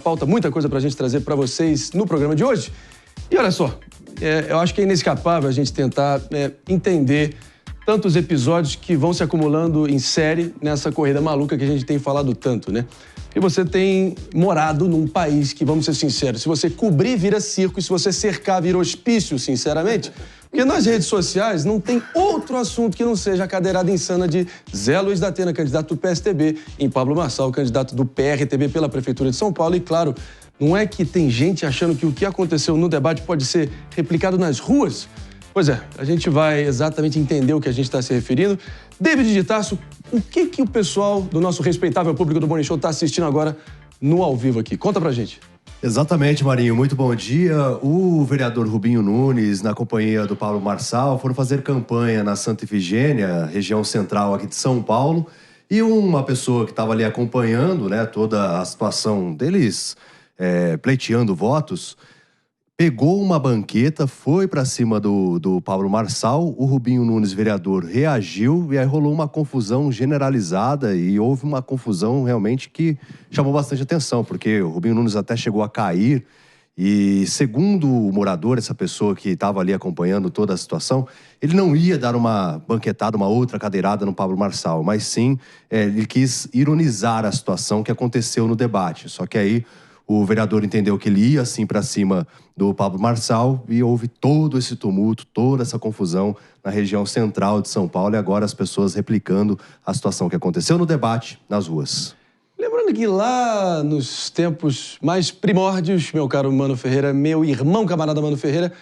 Falta muita coisa para a gente trazer para vocês no programa de hoje. E olha só, eu acho que é inescapável a gente tentar entender tantos episódios que vão se acumulando em série nessa corrida maluca que a gente tem falado tanto, né? Porque você tem morado num país que, vamos ser sinceros, se você cobrir, vira circo, e se você cercar, vira hospício, sinceramente. Porque nas redes sociais não tem outro assunto que não seja a cadeirada insana de Zé Luiz da Atena, candidato do PSTB, em Pablo Marçal, candidato do PRTB pela Prefeitura de São Paulo. E, claro, não é que tem gente achando que o que aconteceu no debate pode ser replicado nas ruas? Pois é, a gente vai exatamente entender o que a gente está se referindo. David de Tarso, o que o pessoal do nosso respeitável público do Morning Show está assistindo agora no ao vivo aqui? Conta pra gente. Exatamente, Marinho. Muito bom dia. O vereador Rubinho Nunes, na companhia do Pablo Marçal, foram fazer campanha na Santa Efigênia, região central aqui de São Paulo, e uma pessoa que estava ali acompanhando, né, toda a situação deles pleiteando votos, pegou uma banqueta, foi para cima do Pablo Marçal, o Rubinho Nunes, vereador, reagiu e aí rolou uma confusão generalizada e houve uma confusão realmente que chamou bastante atenção, porque o Rubinho Nunes até chegou a cair e, segundo o morador, essa pessoa que estava ali acompanhando toda a situação, ele não ia dar uma banquetada, uma outra cadeirada no Pablo Marçal, mas sim, ele quis ironizar a situação que aconteceu no debate. Só que aí o vereador entendeu que ele ia assim para cima do Pablo Marçal e houve todo esse tumulto, toda essa confusão na região central de São Paulo e agora as pessoas replicando a situação que aconteceu no debate nas ruas. Lembrando que lá nos tempos mais primórdios, meu caro Mano Ferreira, meu irmão camarada Mano Ferreira,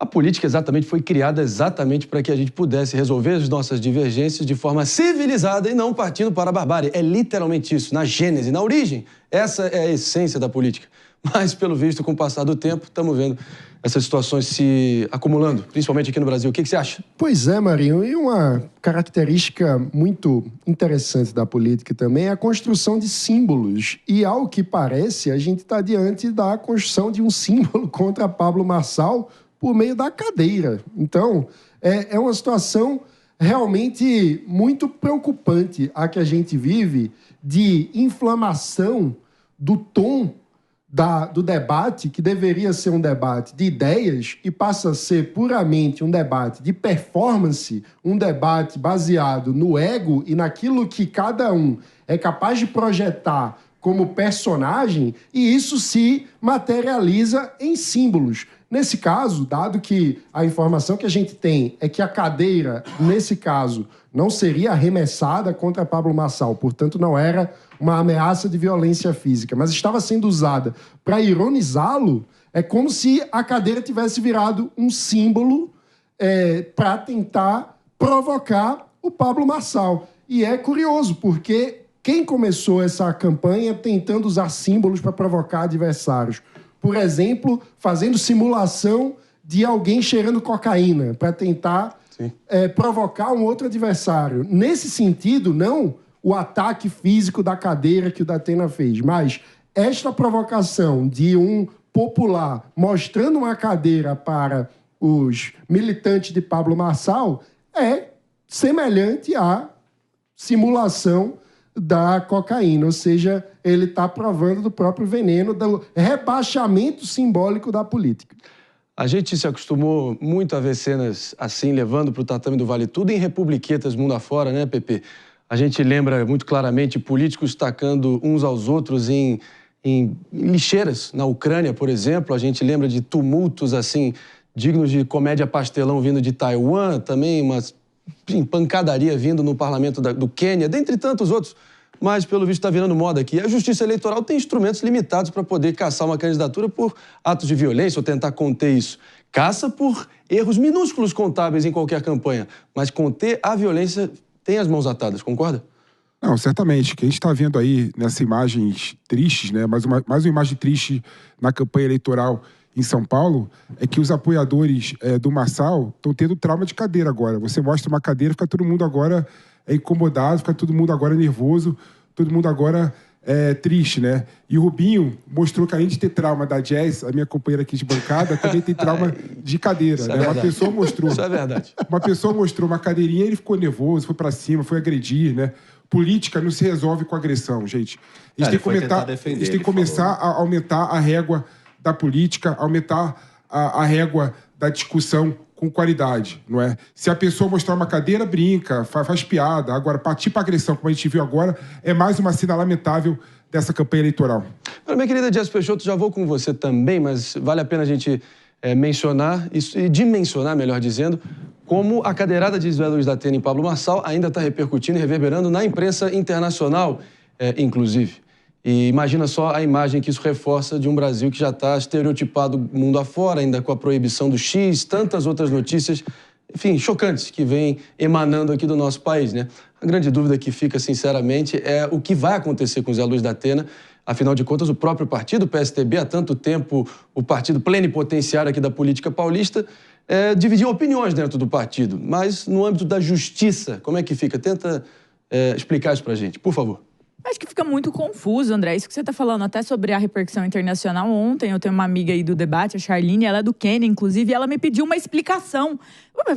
a política exatamente foi criada exatamente para que a gente pudesse resolver as nossas divergências de forma civilizada e não partindo para a barbárie. É literalmente isso, na gênese, na origem. Essa é a essência da política. Mas, pelo visto, com o passar do tempo, estamos vendo essas situações se acumulando, principalmente aqui no Brasil. O que você acha? Pois é, Marinho. E uma característica muito interessante da política também é a construção de símbolos. E, ao que parece, a gente está diante da construção de um símbolo contra Pablo Marçal por meio da cadeira. Então, é uma situação realmente muito preocupante a que a gente vive de inflamação do tom do debate, que deveria ser um debate de ideias e passa a ser puramente um debate de performance, um debate baseado no ego e naquilo que cada um é capaz de projetar como personagem, e isso se materializa em símbolos. Nesse caso, dado que a informação que a gente tem é que a cadeira, nesse caso, não seria arremessada contra Pablo Marçal, portanto não era uma ameaça de violência física, mas estava sendo usada para ironizá-lo, é como se a cadeira tivesse virado um símbolo para tentar provocar o Pablo Marçal. E é curioso, porque quem começou essa campanha tentando usar símbolos para provocar adversários? Por exemplo, fazendo simulação de alguém cheirando cocaína para tentar provocar um outro adversário. Nesse sentido, não o ataque físico da cadeira que o Datena fez, mas esta provocação de um popular mostrando uma cadeira para os militantes de Pablo Marçal é semelhante à simulação da cocaína, ou seja, ele está provando do próprio veneno, do rebaixamento simbólico da política. A gente se acostumou muito a ver cenas assim, levando para o tatame do Vale Tudo em republiquetas mundo afora, né, Pepe? A gente lembra muito claramente políticos tacando uns aos outros em lixeiras na Ucrânia, por exemplo. A gente lembra de tumultos assim, dignos de comédia pastelão vindo de Taiwan, também uma pancadaria vindo no parlamento do Quênia, dentre tantos outros. Mas, pelo visto, está virando moda aqui. A Justiça Eleitoral tem instrumentos limitados para poder caçar uma candidatura por atos de violência ou tentar conter isso. Caça por erros minúsculos contábeis em qualquer campanha. Mas conter a violência tem as mãos atadas, concorda? Não, certamente. O que a gente está vendo aí nessas imagens tristes, né? Mais uma imagem triste na campanha eleitoral em São Paulo, é que os apoiadores do Marçal estão tendo trauma de cadeira agora. Você mostra uma cadeira, fica todo mundo agora incomodado, fica todo mundo agora nervoso, todo mundo agora triste, né? E o Rubinho mostrou que além de ter trauma da Jazz, a minha companheira aqui de bancada, também tem trauma de cadeira, né? Uma pessoa mostrou. Isso é verdade. Uma pessoa mostrou uma cadeirinha e ele ficou nervoso, foi pra cima, foi agredir, né? política não se resolve com agressão, gente. A gente tem que começar a aumentar a régua da política, aumentar a régua da discussão com qualidade, não é? Se a pessoa mostrar uma cadeira, brinca, faz piada. Agora, partir para agressão, como a gente viu agora, é mais uma cena lamentável dessa campanha eleitoral. Minha querida Jess Peixoto, já vou com você também, mas vale a pena a gente mencionar, isso, e dimensionar, melhor dizendo, como a cadeirada de José Luiz da Atena em Pablo Marçal ainda está repercutindo e reverberando na imprensa internacional, inclusive. E imagina só a imagem que isso reforça de um Brasil que já está estereotipado mundo afora, ainda com a proibição do X, tantas outras notícias, enfim, chocantes, que vêm emanando aqui do nosso país, né? A grande dúvida que fica, sinceramente, é o que vai acontecer com José Luiz da Atena. Afinal de contas, o próprio partido, o PSDB, há tanto tempo o partido plenipotenciário aqui da política paulista, dividiu opiniões dentro do partido. Mas no âmbito da justiça, como é que fica? Tenta explicar isso pra gente, por favor. Acho que fica muito confuso, André. Isso que você está falando, até sobre a repercussão internacional. Ontem eu tenho uma amiga aí do debate, a Charline, ela é do Quênia, inclusive, e ela me pediu uma explicação.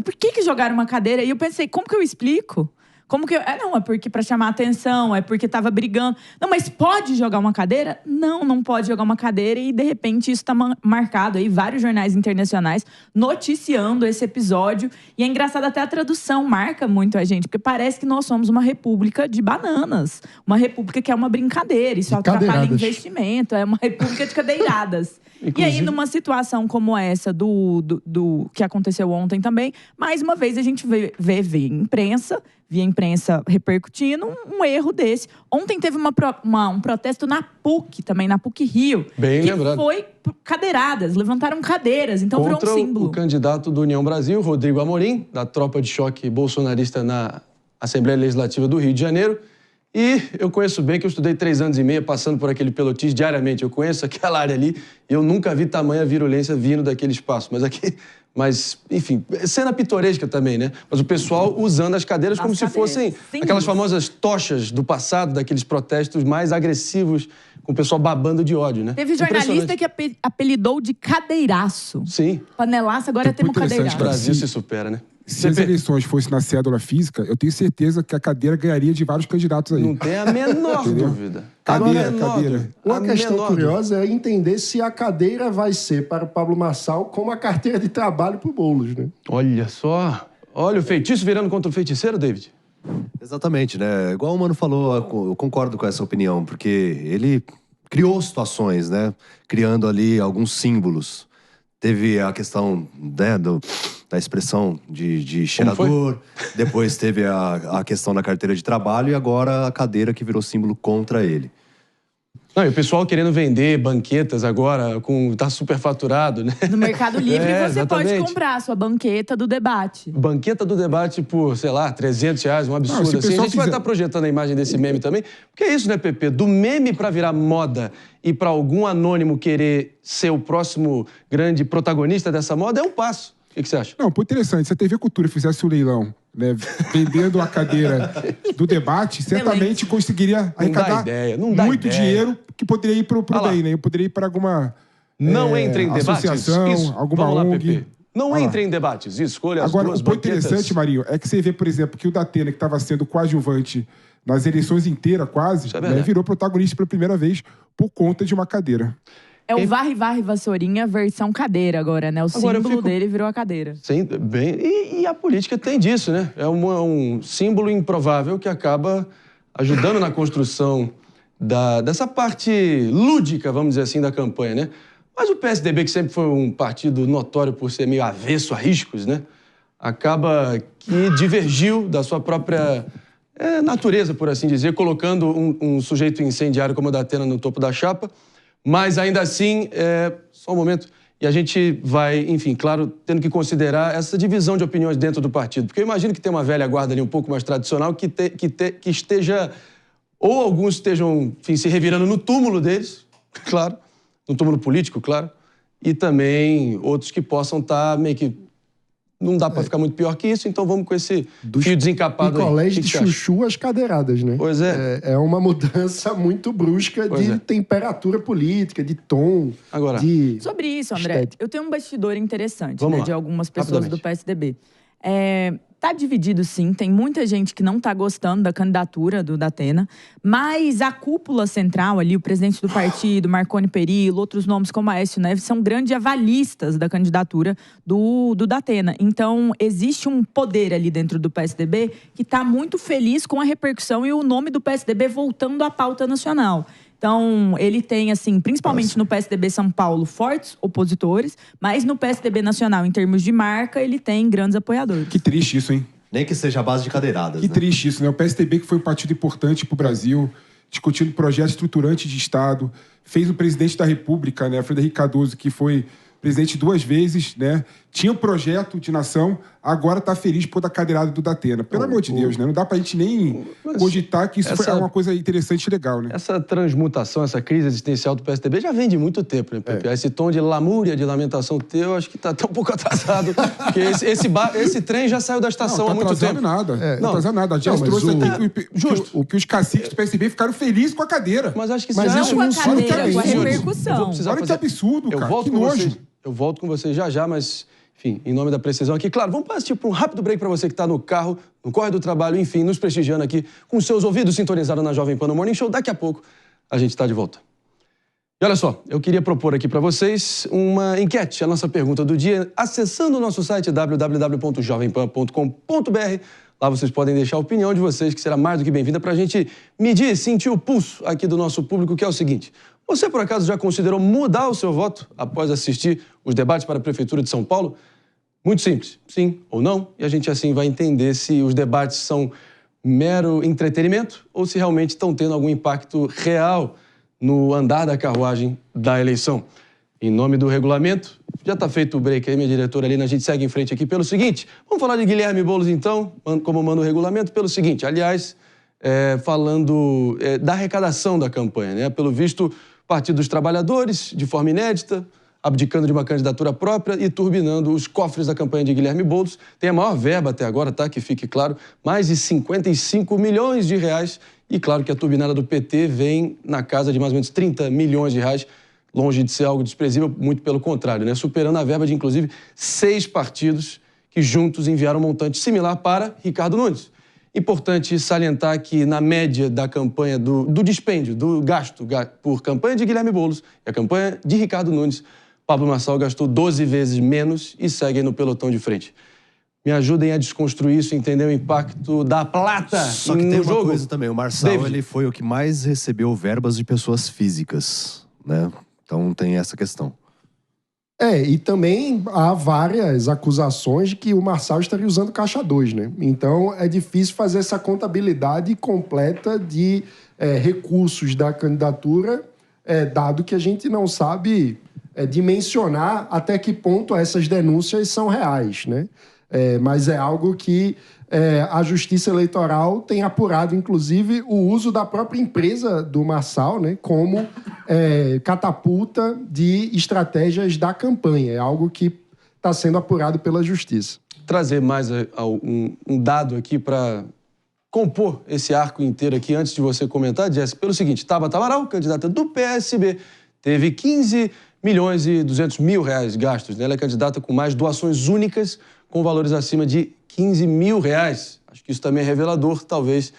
Por que jogaram uma cadeira? E eu pensei, como que eu explico? Como que não, é porque para chamar atenção, é porque tava brigando. Não, mas pode jogar uma cadeira? Não, não pode jogar uma cadeira e de repente isso tá marcado aí, vários jornais internacionais noticiando esse episódio. E é engraçado, até a tradução marca muito a gente, porque parece que nós somos uma república de bananas, uma república que é uma brincadeira, isso atrapalha investimento, é uma república de cadeiradas. E aí, numa situação como essa do que aconteceu ontem também, mais uma vez a gente vê via imprensa repercutindo um erro desse. Ontem teve um protesto na PUC também, na PUC Rio. Bem lembrado. Foi cadeiradas, levantaram cadeiras, então virou um símbolo. Contra o candidato do União Brasil, Rodrigo Amorim, da tropa de choque bolsonarista na Assembleia Legislativa do Rio de Janeiro. E eu conheço bem, que eu estudei 3 anos e meio passando por aquele pelotis diariamente. Eu conheço aquela área ali e eu nunca vi tamanha virulência vindo daquele espaço. Mas, enfim, cena pitoresca também, né? Mas o pessoal usando as cadeiras como se fossem aquelas famosas tochas do passado, daqueles protestos mais agressivos, com o pessoal babando de ódio, né? Teve jornalista que apelidou de cadeiraço. Sim. Panelaço, agora temos cadeiraço. O Brasil se supera, né? Se as eleições fossem na cédula física, eu tenho certeza que a cadeira ganharia de vários candidatos aí. Não tem a menor dúvida. Cadeira. Uma questão curiosa é entender se a cadeira vai ser para o Pablo Marçal como a carteira de trabalho para o Boulos, né? Olha só. Olha o feitiço virando contra o feiticeiro, David. Exatamente, né? Igual o Mano falou, eu concordo com essa opinião, porque ele criou situações, né? Criando ali alguns símbolos. Teve a questão, né, da expressão de cheirador, depois teve a questão da carteira de trabalho e agora a cadeira que virou símbolo contra ele. Não, e o pessoal querendo vender banquetas agora, tá superfaturado, né? No Mercado Livre você exatamente. pode comprar a sua banqueta do debate. Banqueta do debate por, sei lá, R$300, um absurdo assim. A gente vai estar projetando a imagem desse meme também. Porque é isso, né, Pepe? Do meme para virar moda e para algum anônimo querer ser o próximo grande protagonista dessa moda é um passo. O que você acha? Não, pô, interessante. Se a TV Cultura fizesse o leilão, né, vendendo a cadeira do debate, certamente conseguiria arrecadar muito dinheiro que poderia ir pro DEI, né? Poderia ir para alguma entre em associação, debates. Isso. Alguma Vamos lá, ONG. Pepe. Não entre em debates. Escolha as Agora, duas o ponto banquetas. interessante, Marinho, é que você vê, por exemplo, que o Datena, que estava sendo coadjuvante nas eleições inteiras, quase, né, virou protagonista pela primeira vez por conta de uma cadeira. É o varre vassourinha versão cadeira agora, né? O símbolo dele virou a cadeira. Sim, bem. E a política tem disso, né? É um símbolo improvável que acaba ajudando na construção dessa parte lúdica, vamos dizer assim, da campanha, né? Mas o PSDB, que sempre foi um partido notório por ser meio avesso a riscos, né? Acaba que divergiu da sua própria natureza, por assim dizer, colocando um sujeito incendiário como o Datena no topo da chapa. Mas, ainda assim, só um momento, e a gente vai, enfim, claro, tendo que considerar essa divisão de opiniões dentro do partido. Porque eu imagino que tem uma velha guarda ali um pouco mais tradicional que esteja, ou alguns estejam, enfim, se revirando no túmulo deles, claro, no túmulo político, claro, e também outros que possam estar meio que... Não dá para ficar muito pior que isso, então vamos com esse fio desencapado aí. Colégio de chuchu às cadeiradas, né? Pois é. É uma mudança muito brusca de temperatura política, de tom, Agora, sobre isso, André, eu tenho um bastidor interessante, Vamos lá. de algumas pessoas do PSDB. Tá dividido, sim. Tem muita gente que não tá gostando da candidatura do Datena, mas a cúpula central ali, o presidente do partido, Marconi Perillo, outros nomes como Aécio Neves, são grandes avalistas da candidatura do Datena. Então, existe um poder ali dentro do PSDB que tá muito feliz com a repercussão e o nome do PSDB voltando à pauta nacional. Então, ele tem, assim, principalmente no PSDB São Paulo, fortes opositores, mas no PSDB nacional, em termos de marca, ele tem grandes apoiadores. Que triste isso, hein? Nem que seja a base de cadeiradas, Que né? triste isso, né? O PSDB, que foi um partido importante para o Brasil, discutindo projetos estruturantes de Estado, fez o presidente da República, né, Frederico Cardoso, que foi presidente 2 vezes, né? Tinha um projeto de nação, agora está feliz por da cadeirada do Datena. Pelo amor de Deus, né? Não dá pra gente nem cogitar que isso é uma coisa interessante e legal, né? Essa transmutação, essa crise existencial do PSDB já vem de muito tempo, né, Pepe? Esse tom de lamúria, de lamentação teu, acho que tá até um pouco atrasado. Porque esse trem já saiu da estação há muito tempo. Nada. Não atrasado nada. A Jess trouxe aqui que os caciques do PSDB ficaram felizes com a cadeira. Mas acho que Mas já não com a cadeira, com a repercussão. Olha que absurdo, cara. Que nojo. Eu volto com vocês já, mas, enfim, em nome da precisão aqui, claro, vamos partir para um rápido break para você que está no carro, no corre do trabalho, enfim, nos prestigiando aqui, com seus ouvidos sintonizados na Jovem Pan no Morning Show. Daqui a pouco a gente está de volta. E olha só, eu queria propor aqui para vocês uma enquete, a nossa pergunta do dia, acessando o nosso site www.jovempan.com.br. Lá vocês podem deixar a opinião de vocês, que será mais do que bem-vinda para a gente medir, sentir o pulso aqui do nosso público, que é o seguinte: você, por acaso, já considerou mudar o seu voto após assistir os debates para a Prefeitura de São Paulo? Muito simples, sim ou não, e a gente assim vai entender se os debates são mero entretenimento ou se realmente estão tendo algum impacto real no andar da carruagem da eleição. Em nome do regulamento, já está feito o break aí, minha diretora Alina, a gente segue em frente aqui pelo seguinte. Vamos falar de Guilherme Boulos, então, como manda o regulamento, pelo seguinte. Aliás, falando da arrecadação da campanha, né? Pelo visto, Partido dos Trabalhadores, de forma inédita, abdicando de uma candidatura própria e turbinando os cofres da campanha de Guilherme Boulos. Tem a maior verba até agora, tá? Que fique claro, mais de 55 milhões de reais. E claro que a turbinada do PT vem na casa de mais ou menos 30 milhões de reais, longe de ser algo desprezível, muito pelo contrário, né? Superando a verba de, inclusive, 6 partidos que juntos enviaram um montante similar para Ricardo Nunes. Importante salientar que, na média da campanha, do dispêndio, do gasto por campanha de Guilherme Boulos e a campanha de Ricardo Nunes, Pablo Marçal gastou 12 vezes menos e segue aí no pelotão de frente. Me ajudem a desconstruir isso, entender o impacto da plata no jogo. Só que tem uma coisa também, o Marçal, ele foi o que mais recebeu verbas de pessoas físicas, né? Então tem essa questão. E também há várias acusações de que o Marçal estaria usando caixa 2, né? Então é difícil fazer essa contabilidade completa de recursos da candidatura, dado que a gente não sabe dimensionar até que ponto essas denúncias são reais, né? Mas é algo que a Justiça Eleitoral tem apurado, inclusive, o uso da própria empresa do Marçal, né, como catapulta de estratégias da campanha. É algo que está sendo apurado pela Justiça. Trazer mais um dado aqui para compor esse arco inteiro aqui, antes de você comentar, Jess, pelo seguinte: Tabata Amaral, candidata do PSB, teve 15 milhões e 200 mil reais gastos, né? Ela é candidata com mais doações únicas, com valores acima de 15 mil reais. Acho que isso também é revelador, talvez,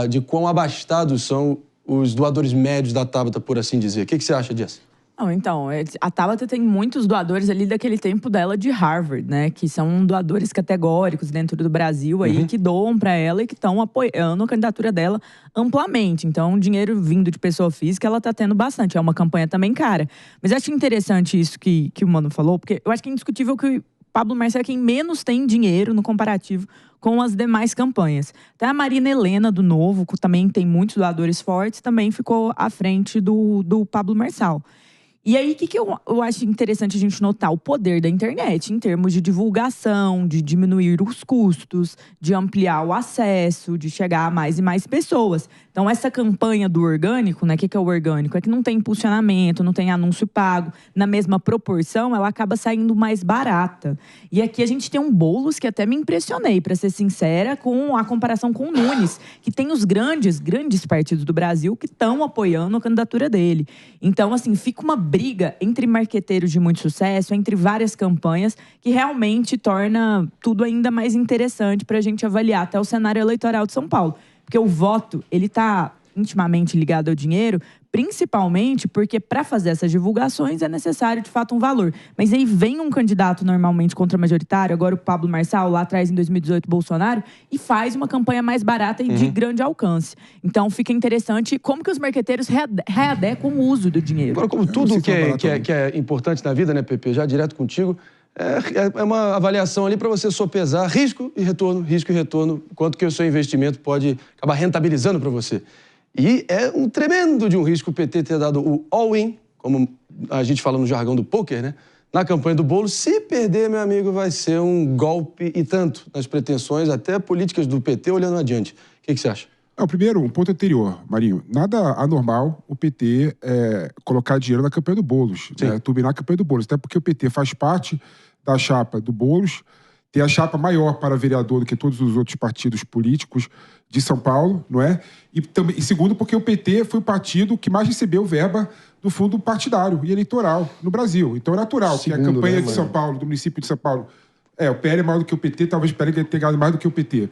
de quão abastados são os doadores médios da Tabata, por assim dizer. O que você acha disso? Não, então, a Tabata tem muitos doadores ali daquele tempo dela de Harvard, né? Que são doadores categóricos dentro do Brasil aí, que doam para ela e que estão apoiando a candidatura dela amplamente. Então, dinheiro vindo de pessoa física, ela tá tendo bastante. É uma campanha também cara. Mas eu acho interessante isso que o Mano falou, porque eu acho que é indiscutível que Pablo Marçal é quem menos tem dinheiro no comparativo com as demais campanhas. Até a Marina Helena, do Novo, que também tem muitos doadores fortes, também ficou à frente do Pablo Marçal. E aí, o que eu acho interessante a gente notar? O poder da internet em termos de divulgação, de diminuir os custos, de ampliar o acesso, de chegar a mais e mais pessoas. Então, essa campanha do orgânico, né? O que é o orgânico? É que não tem impulsionamento, não tem anúncio pago. Na mesma proporção, ela acaba saindo mais barata. E aqui a gente tem um Boulos que até me impressionei, para ser sincera, com a comparação com o Nunes, que tem os grandes partidos do Brasil que estão apoiando a candidatura dele. Então, assim, fica uma briga entre marqueteiros de muito sucesso, entre várias campanhas, que realmente torna tudo ainda mais interessante para a gente avaliar até o cenário eleitoral de São Paulo. Porque o voto, ele está intimamente ligado ao dinheiro, principalmente porque para fazer essas divulgações é necessário, de fato, um valor. Mas aí vem um candidato normalmente contra-majoritário, agora o Pablo Marçal, lá atrás em 2018, Bolsonaro, e faz uma campanha mais barata e de grande alcance. Então fica interessante como que os marqueteiros readequam o uso do dinheiro. Agora, como tudo que é importante na vida, né, Pepe, já direto contigo, é uma avaliação ali para você sopesar risco e retorno, quanto que o seu investimento pode acabar rentabilizando para você. E é um tremendo de um risco o PT ter dado o all-in, como a gente fala no jargão do pôquer, né? Na campanha do Boulos. Se perder, meu amigo, vai ser um golpe e tanto nas pretensões, até políticas do PT olhando adiante. O que você acha? Primeiro, um ponto anterior, Marinho. Nada anormal o PT colocar dinheiro na campanha do Boulos, né? Turbinar a campanha do Boulos. Até porque o PT faz parte da chapa do Boulos, tem a chapa maior para vereador do que todos os outros partidos políticos de São Paulo, não é? E segundo, porque o PT foi o partido que mais recebeu verba do fundo partidário e eleitoral no Brasil. Então é natural que a campanha de São Paulo, do município de São Paulo, o PL é maior do que o PT, talvez o PL tenha ganhado mais do que o PT.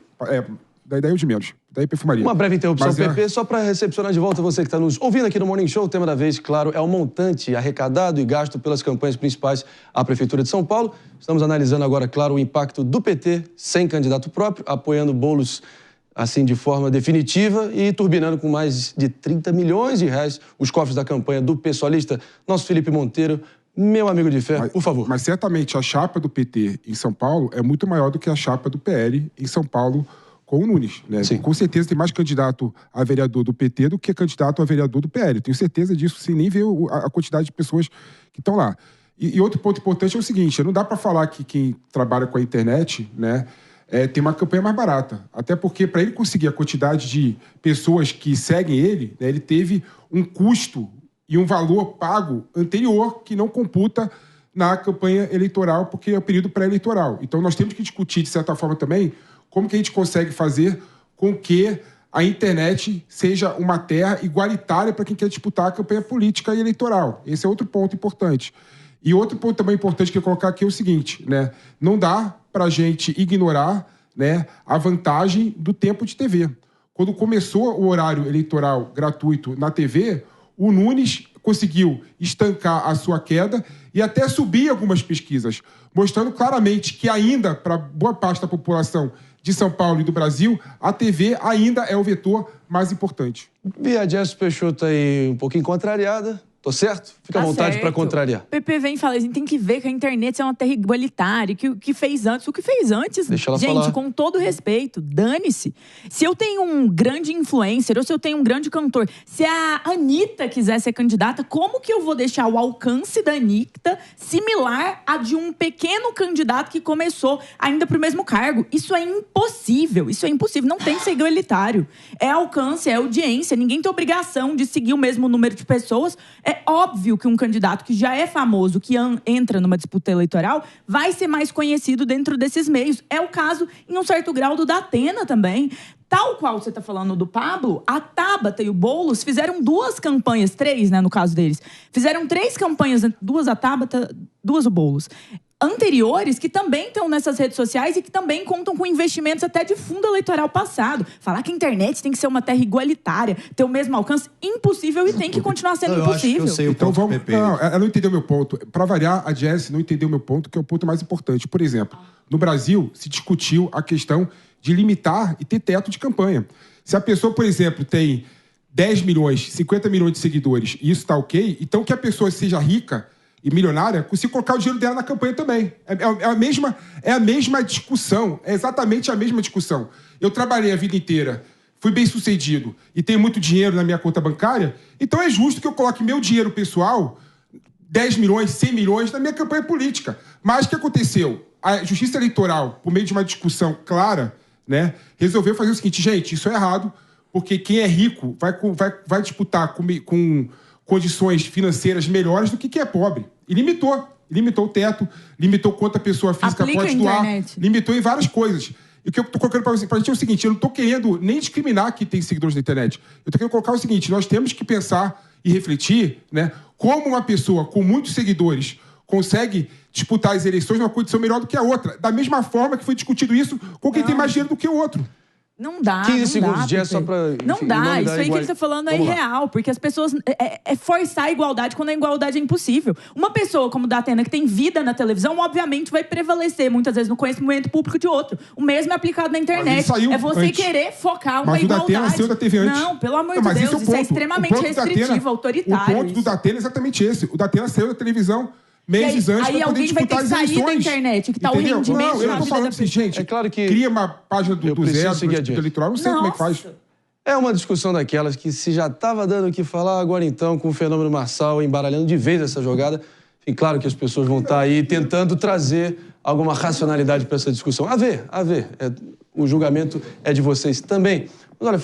Daí eu de menos. Daí perfumaria. Uma breve interrupção, Pepe, só para recepcionar de volta você que está nos ouvindo aqui no Morning Show. O tema da vez, claro, é o montante arrecadado e gasto pelas campanhas principais à Prefeitura de São Paulo. Estamos analisando agora, claro, o impacto do PT sem candidato próprio, apoiando Boulos assim de forma definitiva e turbinando com mais de 30 milhões de reais os cofres da campanha do pessoalista, nosso Felipe Monteiro. Meu amigo de fé, por favor. Mas certamente a chapa do PT em São Paulo é muito maior do que a chapa do PL em São Paulo com o Nunes, né? Sim. Com certeza tem mais candidato a vereador do PT do que candidato a vereador do PL. Tenho certeza disso, sem nem ver a quantidade de pessoas que estão lá. E outro ponto importante é o seguinte, não dá para falar que quem trabalha com a internet, né, tem uma campanha mais barata. Até porque, para ele conseguir a quantidade de pessoas que seguem ele, né, ele teve um custo e um valor pago anterior que não computa na campanha eleitoral, porque é o período pré-eleitoral. Então, nós temos que discutir, de certa forma, também como que a gente consegue fazer com que a internet seja uma terra igualitária para quem quer disputar a campanha política e eleitoral. Esse é outro ponto importante. E outro ponto também importante que eu colocar aqui é o seguinte, né? Não dá para a gente ignorar, né, a vantagem do tempo de TV. Quando começou o horário eleitoral gratuito na TV, o Nunes conseguiu estancar a sua queda e até subir algumas pesquisas, mostrando claramente que ainda, para boa parte da população de São Paulo e do Brasil, a TV ainda é o vetor mais importante. Vi a Jess Peixoto aí um pouquinho contrariada. Tô certo? Fica à vontade para contrariar. Pepe vem e fala, a gente tem que ver que a internet é uma terra igualitária, que o que fez antes, Deixa ela gente, falar. com todo respeito, dane-se. Se eu tenho um grande influencer, ou se eu tenho um grande cantor, se a Anitta quiser ser candidata, como que eu vou deixar o alcance da Anitta similar a de um pequeno candidato que começou ainda pro mesmo cargo? Isso é impossível, não tem que ser igualitário. É alcance, é audiência, ninguém tem obrigação de seguir o mesmo número de pessoas. É óbvio que um candidato que já é famoso, que entra numa disputa eleitoral, vai ser mais conhecido dentro desses meios. É o caso, em um certo grau, do Datena também. Tal qual você está falando do Pablo, a Tabata e o Boulos fizeram 2 campanhas, 3, né, no caso deles. Fizeram 3 campanhas, 2 a Tabata, 2 o Boulos, anteriores, que também estão nessas redes sociais e que também contam com investimentos até de fundo eleitoral passado. Falar que a internet tem que ser uma terra igualitária, ter o mesmo alcance, impossível e tem que continuar sendo impossível. Acho que eu sei o então ponto, vamos. Pepe. Não, ela não entendeu meu ponto. Para variar, a Jess não entendeu meu ponto, que é o ponto mais importante. Por exemplo, no Brasil se discutiu a questão de limitar e ter teto de campanha. Se a pessoa, por exemplo, tem 10 milhões, 50 milhões de seguidores e isso está ok, então que a pessoa seja rica e milionária, consiga colocar o dinheiro dela na campanha também. É a mesma discussão, é exatamente a mesma discussão. Eu trabalhei a vida inteira, fui bem sucedido e tenho muito dinheiro na minha conta bancária, então é justo que eu coloque meu dinheiro pessoal, 10 milhões, 100 milhões, na minha campanha política. Mas o que aconteceu? A Justiça Eleitoral, por meio de uma discussão clara, né, resolveu fazer o seguinte, gente, isso é errado, porque quem é rico vai disputar com condições financeiras melhores do que quem é pobre. E limitou o teto, limitou quanto a pessoa física Aplica pode a doar, internet. limitou em várias coisas. E o que eu tô colocando pra gente é o seguinte, eu não tô querendo nem discriminar quem tem seguidores na internet. Eu tô querendo colocar o seguinte, nós temos que pensar e refletir, né, como uma pessoa com muitos seguidores consegue disputar as eleições numa condição melhor do que a outra. Da mesma forma que foi discutido isso com quem tem mais dinheiro do que o outro. Não dá, 15 não segundos, dá, Jess, só pra... Não enfim, dá, isso aí que ele tá falando é irreal, porque as pessoas... É forçar a igualdade quando a igualdade é impossível. Uma pessoa como o Datena, que tem vida na televisão, obviamente vai prevalecer, muitas vezes, no conhecimento público de outro. O mesmo é aplicado na internet. É você antes. Querer focar uma igualdade. Mas o Datena saiu da TV antes. Não, pelo amor de Deus, isso é extremamente restritivo, autoritário. O ponto do Datena é exatamente esse. O Datena saiu da televisão meses antes para poder disputar as eleições. Aí alguém vai ter que sair da internet, que tá o rendimento. Não, eu não tô falando assim, gente, claro que cria uma página do zero, do eleitoral, não sei como é que faz. É uma discussão daquelas que se já estava dando o que falar, agora então, com o fenômeno Marçal embaralhando de vez essa jogada, enfim, claro que as pessoas vão estar aí tentando trazer alguma racionalidade para essa discussão. A ver. O julgamento é de vocês também. Mas olha,